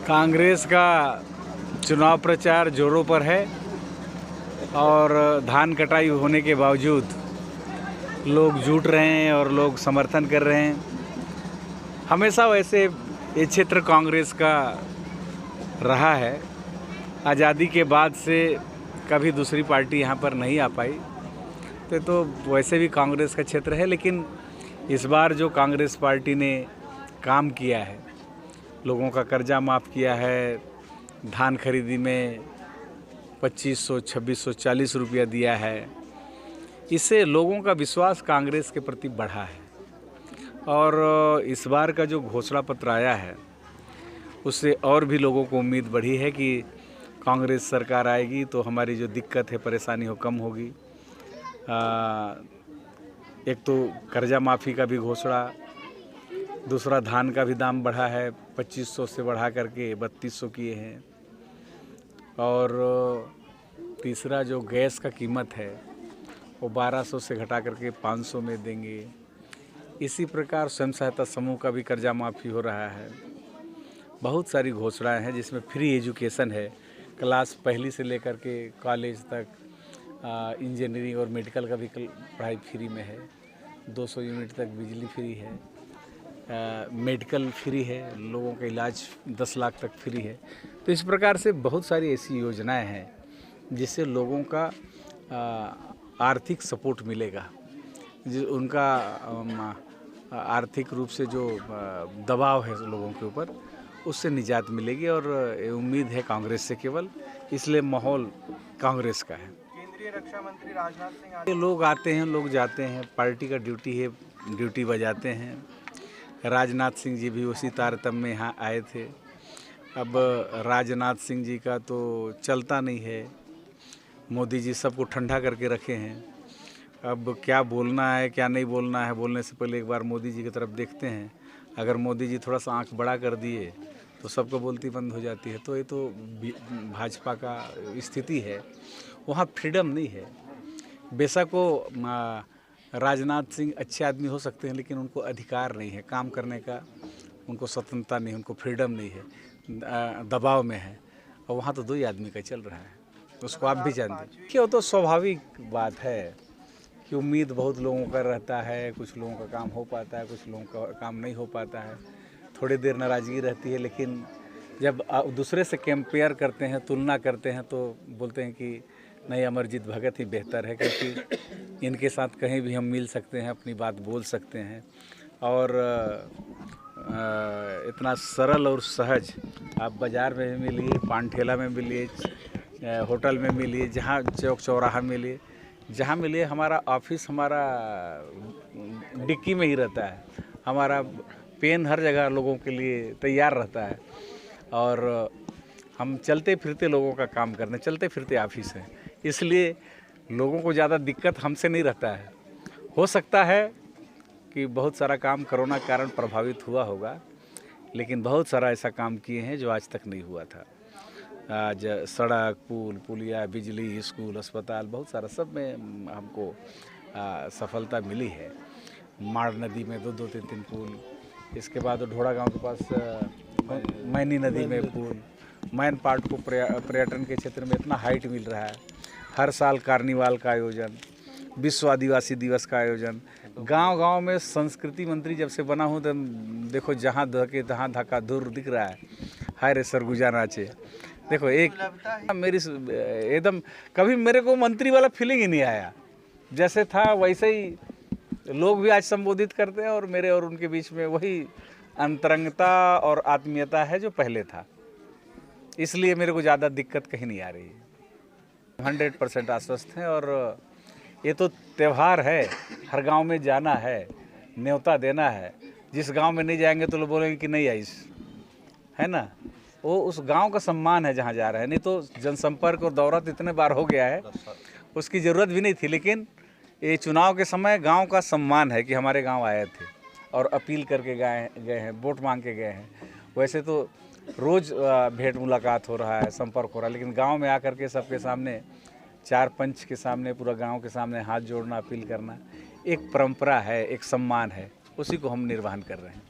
कांग्रेस का चुनाव प्रचार जोरों पर है और धान कटाई होने के बावजूद लोग जुट रहे हैं और लोग समर्थन कर रहे हैं। हमेशा वैसे ये क्षेत्र कांग्रेस का रहा है। आज़ादी के बाद से कभी दूसरी पार्टी यहाँ पर नहीं आ पाई, तो वैसे भी कांग्रेस का क्षेत्र है। लेकिन इस बार जो कांग्रेस पार्टी ने काम किया है, लोगों का कर्जा माफ़ किया है, धान खरीदी में 2500-2640 रुपया दिया है, इससे लोगों का विश्वास कांग्रेस के प्रति बढ़ा है। और इस बार का जो घोषणा पत्र आया है उससे और भी लोगों को उम्मीद बढ़ी है कि कांग्रेस सरकार आएगी तो हमारी जो दिक्कत है, परेशानी हो, कम होगी। एक तो कर्जा माफ़ी का भी घोषणा, दूसरा धान का भी दाम बढ़ा है, 2500 से बढ़ा करके 3200 किए हैं, और तीसरा जो गैस का कीमत है वो 1200 से घटा करके 500 में देंगे। इसी प्रकार स्वयं सहायता समूह का भी कर्जा माफ़ी हो रहा है। बहुत सारी घोषणाएं हैं जिसमें फ्री एजुकेशन है, क्लास पहली से लेकर के कॉलेज तक, इंजीनियरिंग और मेडिकल का भी पढ़ाई फ्री में है, 200 यूनिट तक बिजली फ्री है, मेडिकल फ्री है, लोगों का इलाज 10 लाख तक फ्री है। तो इस प्रकार से बहुत सारी ऐसी योजनाएं हैं जिससे लोगों का आर्थिक सपोर्ट मिलेगा, उनका आर्थिक रूप से जो दबाव है लोगों के ऊपर, उससे निजात मिलेगी। और उम्मीद है कांग्रेस से केवल, इसलिए माहौल कांग्रेस का है। केंद्रीय रक्षा मंत्री राजनाथ सिंह लोग आते हैं, लोग जाते हैं, पार्टी का ड्यूटी है, ड्यूटी बजाते हैं। राजनाथ सिंह जी भी उसी तारतम्य में यहाँ आए थे। अब राजनाथ सिंह जी का तो चलता नहीं है, मोदी जी सबको ठंडा करके रखे हैं। अब क्या बोलना है क्या नहीं बोलना है, बोलने से पहले एक बार मोदी जी की तरफ देखते हैं। अगर मोदी जी थोड़ा सा आंख बड़ा कर दिए तो सबको बोलती बंद हो जाती है। तो ये तो भाजपा का स्थिति है, वहाँ फ्रीडम नहीं है। बेशक वो राजनाथ सिंह अच्छे आदमी हो सकते हैं, लेकिन उनको अधिकार नहीं है काम करने का, उनको स्वतंत्रता नहीं, उनको फ्रीडम नहीं है, दबाव में है। और वहाँ तो 2 ही आदमी का चल रहा है, उसको आप भी जानते हैं। क्यों, तो स्वाभाविक बात है कि उम्मीद बहुत लोगों का रहता है, कुछ लोगों का काम हो पाता है, कुछ लोगों का काम नहीं हो पाता है, थोड़ी देर नाराज़गी रहती है। लेकिन जब दूसरे से कंपेयर करते हैं, तुलना करते हैं, तो बोलते हैं कि नहीं, अमरजीत भगत ही बेहतर है, क्योंकि इनके साथ कहीं भी हम मिल सकते हैं, अपनी बात बोल सकते हैं। और इतना सरल और सहज आप बाज़ार में भी मिलिए, पान ठेला में मिलिए, होटल में मिलिए, जहाँ चौक चौराहा मिलिए, जहाँ मिलिए। हमारा ऑफिस हमारा डिक्की में ही रहता है, हमारा पेन हर जगह लोगों के लिए तैयार रहता है। और हम चलते फिरते लोगों का काम करने, चलते फिरते ऑफिस हैं, इसलिए लोगों को ज़्यादा दिक्कत हमसे नहीं रहता है। हो सकता है कि बहुत सारा काम कोरोना के कारण प्रभावित हुआ होगा, लेकिन बहुत सारा ऐसा काम किए हैं जो आज तक नहीं हुआ था। आज सड़क, पुल, पुलिया, बिजली, स्कूल, अस्पताल, बहुत सारा सब में हमको सफलता मिली है। माड़ नदी में 2-2, 3-3 पुल, इसके बाद ढोड़ा गांव के पास मैनी नदी में पुल। मैन पार्ट को पर्यटन के क्षेत्र में इतना हाइट मिल रहा है। हर साल कार्निवाल का आयोजन, विश्व आदिवासी दिवस का आयोजन, गांव-गांव में संस्कृति मंत्री जब से बना हूँ तो देखो, जहाँ धके तहाँ धक्का दूर दिख रहा है। हाय रे सरगुजा नाचे, देखो एक मेरी एकदम, कभी मेरे को मंत्री वाला फीलिंग ही नहीं आया। जैसे था वैसे ही लोग भी आज संबोधित करते हैं, और मेरे और उनके बीच में वही अंतरंगता और आत्मीयता है जो पहले था। इसलिए मेरे को ज़्यादा दिक्कत कहीं नहीं आ रही है। 100% आश्वस्त हैं। और ये तो त्यौहार है, हर गांव में जाना है, न्योता देना है। जिस गांव में नहीं जाएंगे तो लोग बोलेंगे कि नहीं आई, है ना। वो उस गांव का सम्मान है जहां जा रहे हैं। नहीं तो जनसंपर्क और दौरा तो इतने बार हो गया है, उसकी ज़रूरत भी नहीं थी। लेकिन ये चुनाव के समय गांव का सम्मान है कि हमारे गांव आए थे और अपील करके गए हैं, वोट मांग के गए हैं। वैसे तो रोज़ भेंट मुलाकात हो रहा है, संपर्क हो रहा है, लेकिन गांव में आकर के सबके सामने, 4 पंच के सामने, पूरा गांव के सामने हाथ जोड़ना, अपील करना एक परंपरा है, एक सम्मान है, उसी को हम निर्वहन कर रहे हैं।